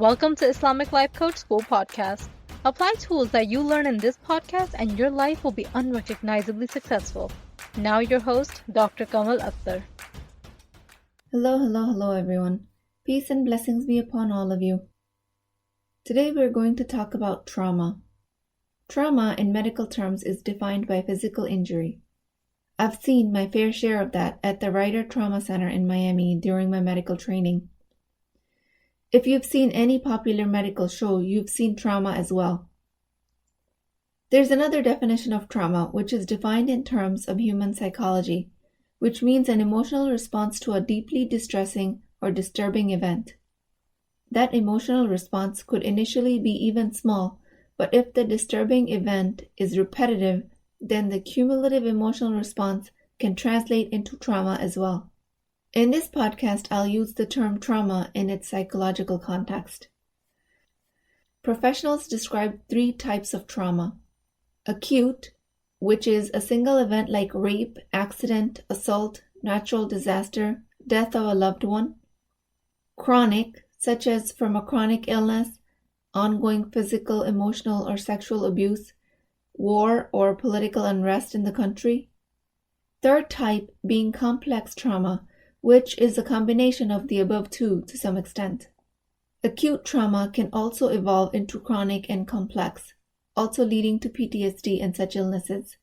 Welcome to Islamic Life Coach School Podcast. Apply tools that you learn in this podcast and your life will be unrecognizably successful. Now your host, Dr. Kamal Akhtar. Hello everyone. Peace and blessings be upon all of you. Today we're going to talk about trauma. Trauma in medical terms is defined by physical injury. I've seen my fair share of that at the Ryder Trauma Center in Miami during my medical training. If you've seen any popular medical show, you've seen trauma as well. There's another definition of trauma, which is defined in terms of human psychology, which means an emotional response to a deeply distressing or disturbing event. That emotional response could initially be even small, but if the disturbing event is repetitive, then the cumulative emotional response can translate into trauma as well. In this podcast, I'll use the term trauma in its psychological context. Professionals describe 3 types of trauma. Acute, which is a single event like rape, accident, assault, natural disaster, death of a loved one. Chronic, such as from a chronic illness, ongoing physical, emotional, or sexual abuse, war or political unrest in the country. Third type being complex trauma, which is a combination of the above 2 to some extent. Acute trauma can also evolve into chronic and complex, also leading to PTSD and such illnesses.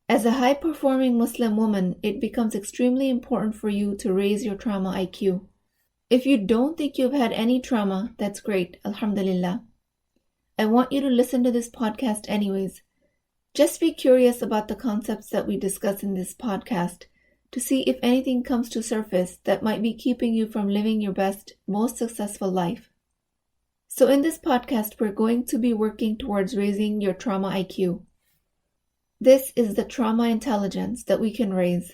As a high-performing Muslim woman, it becomes extremely important for you to raise your trauma IQ. If you don't think you've had any trauma, that's great, alhamdulillah. I want you to listen to this podcast anyways. Just be curious about the concepts that we discuss in this podcast, to see if anything comes to surface that might be keeping you from living your best, most successful life. So in this podcast, we're going to be working towards raising your trauma IQ. This is the trauma intelligence that we can raise.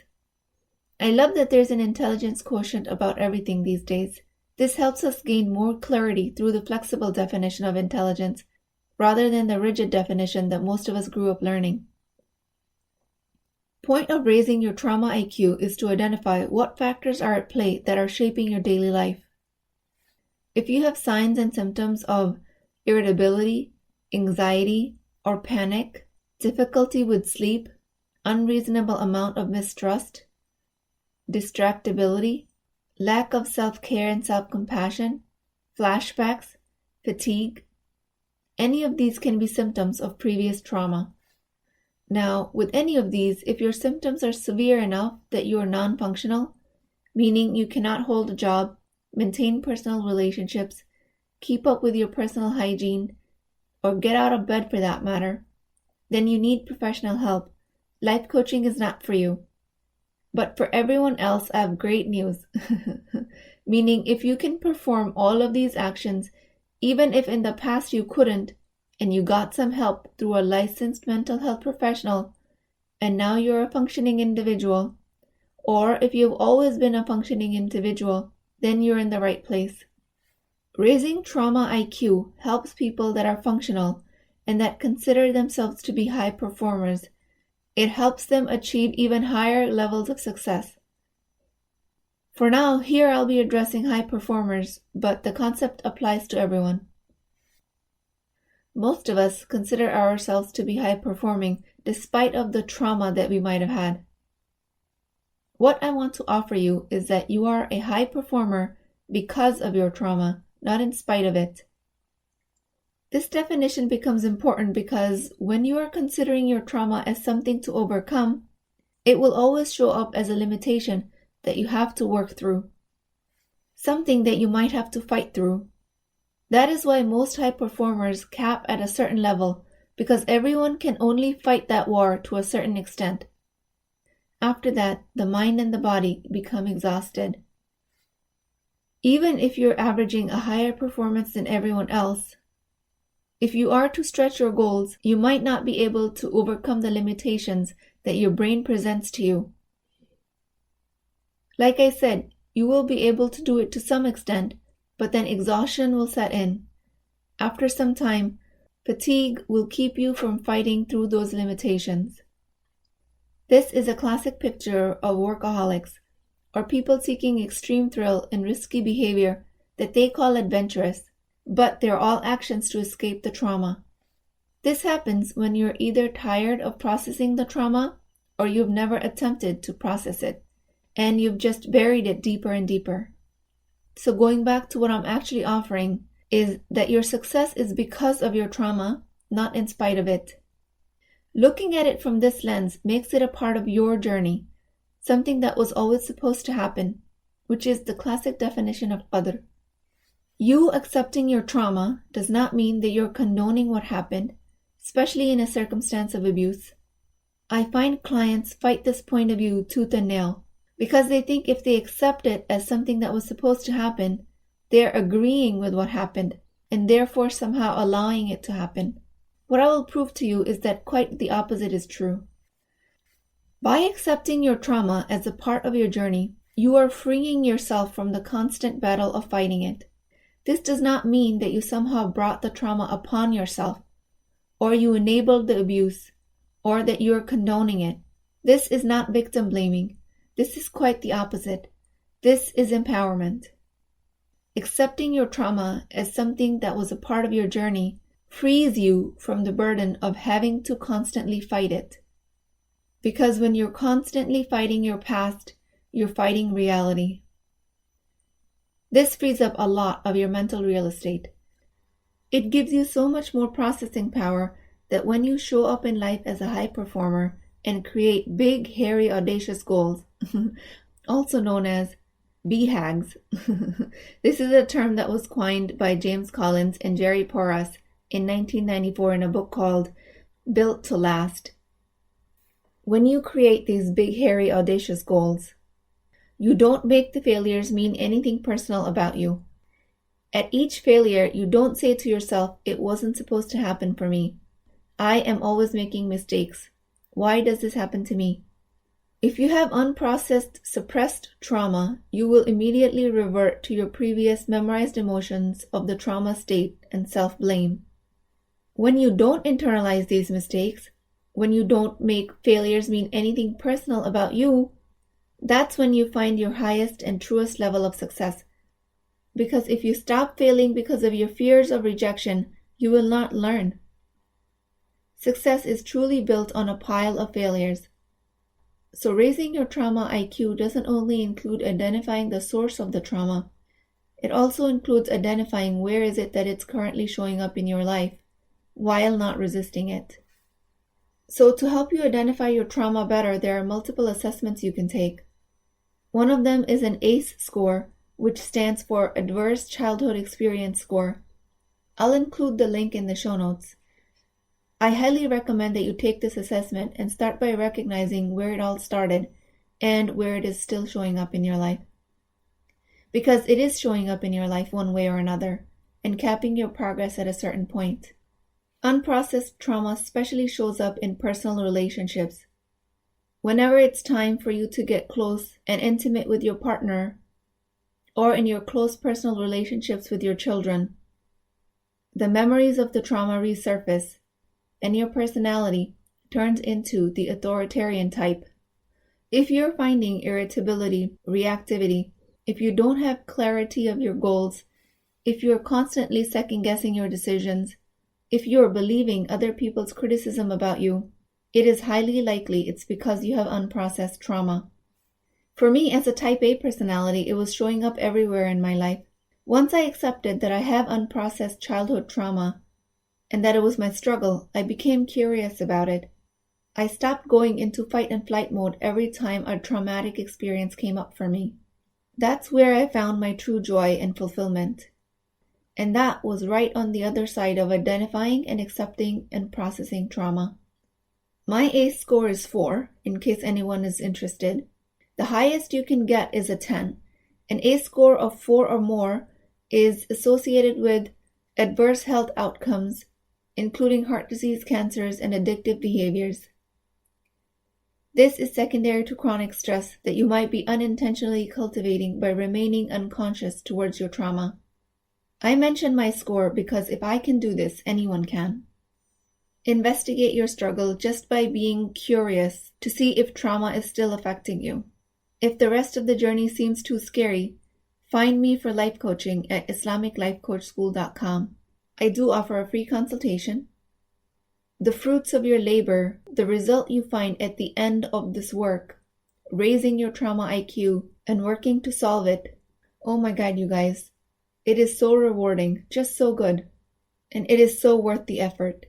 I love that there's an intelligence quotient about everything these days. This helps us gain more clarity through the flexible definition of intelligence, rather than the rigid definition that most of us grew up learning. Point of raising your trauma IQ is to identify what factors are at play that are shaping your daily life. If you have signs and symptoms of irritability, anxiety, or panic, difficulty with sleep, unreasonable amount of mistrust, distractibility, lack of self-care and self-compassion, flashbacks, fatigue, any of these can be symptoms of previous trauma. Now, with any of these, if your symptoms are severe enough that you are non-functional, meaning you cannot hold a job, maintain personal relationships, keep up with your personal hygiene, or get out of bed for that matter, then you need professional help. Life coaching is not for you. But for everyone else, I have great news. Meaning, if you can perform all of these actions, even if in the past you couldn't, and you got some help through a licensed mental health professional, and now you're a functioning individual, or if you've always been a functioning individual, then you're in the right place. Raising trauma IQ helps people that are functional and that consider themselves to be high performers. It helps them achieve even higher levels of success. For now, here I'll be addressing high performers, but the concept applies to everyone. Most of us consider ourselves to be high-performing despite of the trauma that we might have had. What I want to offer you is that you are a high performer because of your trauma, not in spite of it. This definition becomes important because when you are considering your trauma as something to overcome, it will always show up as a limitation that you have to work through, something that you might have to fight through. That is why most high performers cap at a certain level, because everyone can only fight that war to a certain extent. After that, the mind and the body become exhausted. Even if you're averaging a higher performance than everyone else, if you are to stretch your goals, you might not be able to overcome the limitations that your brain presents to you. Like I said, you will be able to do it to some extent, but then exhaustion will set in. After some time, fatigue will keep you from fighting through those limitations. This is a classic picture of workaholics, or people seeking extreme thrill and risky behavior that they call adventurous, but they're all actions to escape the trauma. This happens when you're either tired of processing the trauma or you've never attempted to process it, and you've just buried it deeper and deeper. So going back to what I'm actually offering is that your success is because of your trauma, not in spite of it. Looking at it from this lens makes it a part of your journey, something that was always supposed to happen, which is the classic definition of qadr. You accepting your trauma does not mean that you're condoning what happened, especially in a circumstance of abuse. I find clients fight this point of view tooth and nail because they think if they accept it as something that was supposed to happen, they're agreeing with what happened and therefore somehow allowing it to happen. What I will prove to you is that quite the opposite is true. By accepting your trauma as a part of your journey, you are freeing yourself from the constant battle of fighting it. This does not mean that you somehow brought the trauma upon yourself, or you enabled the abuse, or that you are condoning it. This is not victim blaming. This is quite the opposite. This is empowerment. Accepting your trauma as something that was a part of your journey frees you from the burden of having to constantly fight it. Because when you're constantly fighting your past, you're fighting reality. This frees up a lot of your mental real estate. It gives you so much more processing power that when you show up in life as a high performer and create big, hairy, audacious goals, also known as BHAGs. This is a term that was coined by James Collins and Jerry Porras in 1994 in a book called Built to Last. When you create these big, hairy, audacious goals, you don't make the failures mean anything personal about you. At each failure, you don't say to yourself, it wasn't supposed to happen for me. I am always making mistakes. Why does this happen to me? If you have unprocessed, suppressed trauma, you will immediately revert to your previous memorized emotions of the trauma state and self-blame. When you don't internalize these mistakes, when you don't make failures mean anything personal about you, that's when you find your highest and truest level of success. Because if you stop failing because of your fears of rejection, you will not learn. Success is truly built on a pile of failures. So raising your trauma IQ doesn't only include identifying the source of the trauma, it also includes identifying where is it that it's currently showing up in your life, while not resisting it. So to help you identify your trauma better, there are multiple assessments you can take. One of them is an ACE score, which stands for Adverse Childhood Experience Score. I'll include the link in the show notes. I highly recommend that you take this assessment and start by recognizing where it all started and where it is still showing up in your life. Because it is showing up in your life one way or another and capping your progress at a certain point. Unprocessed trauma especially shows up in personal relationships. Whenever it's time for you to get close and intimate with your partner, or in your close personal relationships with your children, the memories of the trauma resurface, and your personality turns into the authoritarian type. If you're finding irritability, reactivity, if you don't have clarity of your goals, if you're constantly second-guessing your decisions, if you're believing other people's criticism about you, it is highly likely it's because you have unprocessed trauma. For me, as a type A personality, it was showing up everywhere in my life. Once I accepted that I have unprocessed childhood trauma and that it was my struggle, I became curious about it. I stopped going into fight and flight mode every time a traumatic experience came up for me. That's where I found my true joy and fulfillment. And that was right on the other side of identifying and accepting and processing trauma. My ACE score is 4, in case anyone is interested. The highest you can get is a 10. An ACE score of 4 or more is associated with adverse health outcomes, including heart disease, cancers, and addictive behaviors. This is secondary to chronic stress that you might be unintentionally cultivating by remaining unconscious towards your trauma. I mention my score because if I can do this, anyone can. Investigate your struggle just by being curious to see if trauma is still affecting you. If the rest of the journey seems too scary, Find me for life coaching at islamiclifecoachschool.com. I do offer a free consultation. The fruits of your labor, the result you find at the end of this work, raising your trauma IQ and working to solve it. Oh my God, you guys. It is so rewarding, just so good. And it is so worth the effort.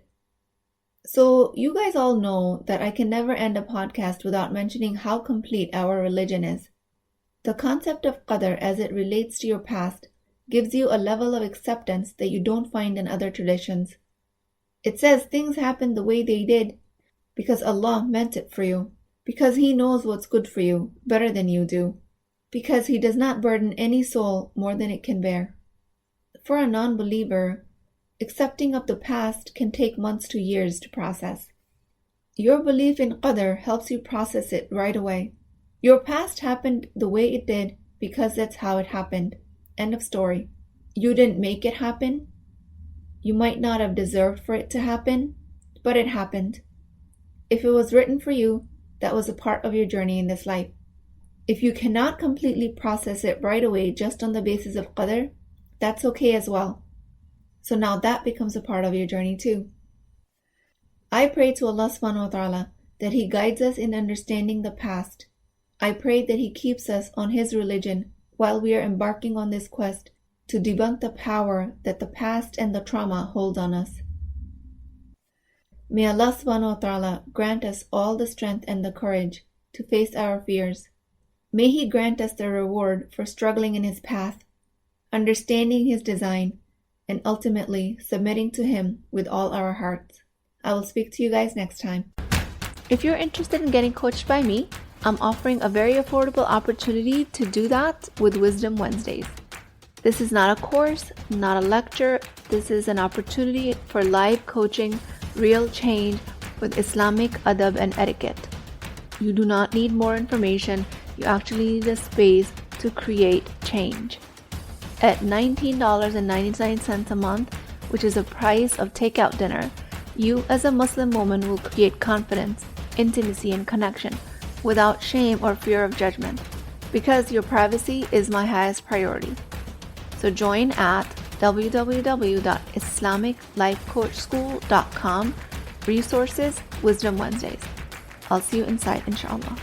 So you guys all know that I can never end a podcast without mentioning how complete our religion is. The concept of qadr as it relates to your past gives you a level of acceptance that you don't find in other traditions. It says things happen the way they did because Allah meant it for you, because He knows what's good for you better than you do, because He does not burden any soul more than it can bear. For a non-believer, accepting of the past can take months to years to process. Your belief in qadr helps you process it right away. Your past happened the way it did because that's how it happened. End of story. You didn't make it happen. You might not have deserved for it to happen, but it happened. If it was written for you, that was a part of your journey in this life. If you cannot completely process it right away just on the basis of qadr, that's okay as well. So now that becomes a part of your journey too. I pray to Allah subhanahu wa ta'ala that He guides us in understanding the past. I pray that He keeps us on His religion while we are embarking on this quest to debunk the power that the past and the trauma hold on us. May Allah subhanahu wa ta'ala grant us all the strength and the courage to face our fears. May He grant us the reward for struggling in His path, understanding His design, and ultimately submitting to Him with all our hearts. I will speak to you guys next time. If you're interested in getting coached by me, I'm offering a very affordable opportunity to do that with Wisdom Wednesdays. This is not a course, not a lecture. This is an opportunity for live coaching, real change with Islamic adab and etiquette. You do not need more information. You actually need a space to create change. At $19.99 a month, which is the price of takeout dinner, you as a Muslim woman will create confidence, intimacy, and connection without shame or fear of judgment, because your privacy is my highest priority. So join at www.islamiclifecoachschool.com, resources, Wisdom Wednesdays. I'll see you inside, inshallah.